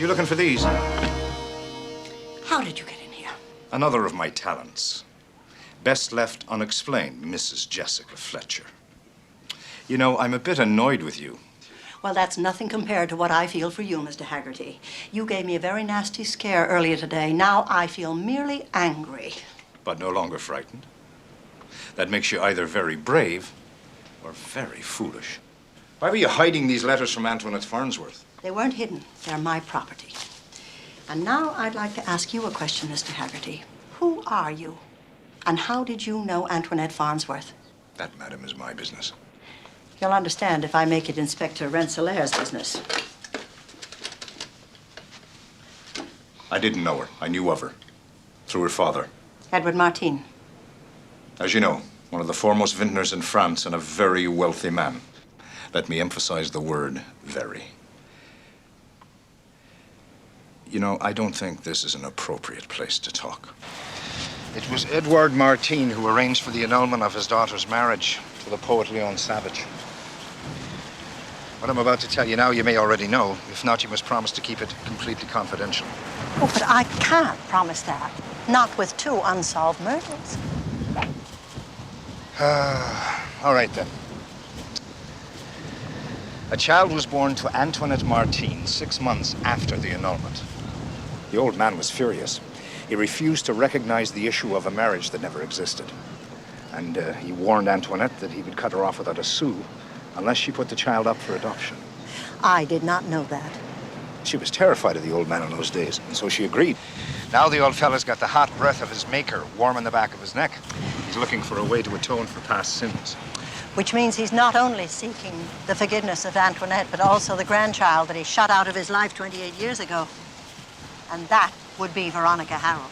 You looking for these? How did you get in here? Another of my talents. Best left unexplained, Mrs. Jessica Fletcher. You know, I'm a bit annoyed with you. Well, that's nothing compared to what I feel for you, Mr. Haggerty. You gave me a very nasty scare earlier today. Now I feel merely angry. But no longer frightened. That makes you either very brave or very foolish. Why were you hiding these letters from Antoinette Farnsworth? They weren't hidden. They're my property. And now I'd like to ask you a question, Mr. Haggerty. Who are you? And how did you know Antoinette Farnsworth? That, madam, is my business. You'll understand if I make it Inspector Rensselaer's business. I didn't know her. I knew of her. Through her father. Edward Martin. As you know, one of the foremost vintners in France and a very wealthy man. Let me emphasize the word very. You know, I don't think this is an appropriate place to talk. It was Edward Martin who arranged for the annulment of his daughter's marriage to the poet Leon Savage. What I'm about to tell you now, you may already know. If not, you must promise to keep it completely confidential. Oh, but I can't promise that. Not with two unsolved murders. All right, then. A child was born to Antoinette Martin 6 months after the annulment. The old man was furious. He refused to recognize the issue of a marriage that never existed. And he warned Antoinette that he would cut her off without a sou unless she put the child up for adoption. I did not know that. She was terrified of the old man in those days, and so she agreed. Now the old fella's got the hot breath of his maker warm in the back of his neck. He's looking for a way to atone for past sins. Which means he's not only seeking the forgiveness of Antoinette, but also the grandchild that he shut out of his life 28 years ago. And that would be Veronica Harold.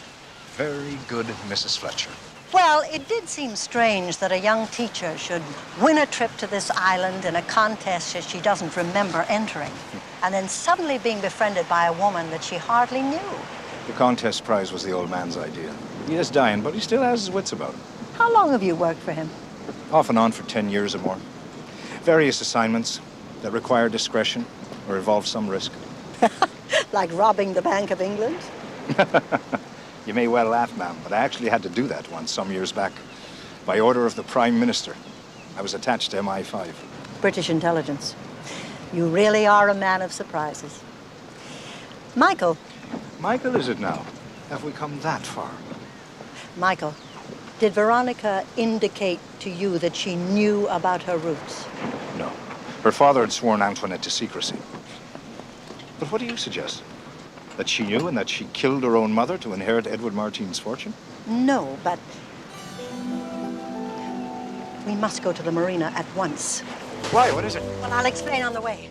Very good, Mrs. Fletcher. Well, it did seem strange that a young teacher should win a trip to this island in a contest that she doesn't remember entering, and then suddenly being befriended by a woman that she hardly knew. The contest prize was the old man's idea. He is dying, but he still has his wits about him. How long have you worked for him? Off and on for 10 years or more. Various assignments that require discretion or involve some risk. Like robbing the Bank of England? You may well laugh, ma'am, but I actually had to do that once some years back. By order of the Prime Minister. I was attached to MI5. British intelligence. You really are a man of surprises. Michael. Michael, is it now? Have we come that far? Michael, did Veronica indicate to you that she knew about her roots? No. Her father had sworn Antoinette to secrecy. But what do you suggest? That she knew and that she killed her own mother to inherit Edward Martin's fortune? No, but we must go to the marina at once. Why? What is it? Well, I'll explain on the way.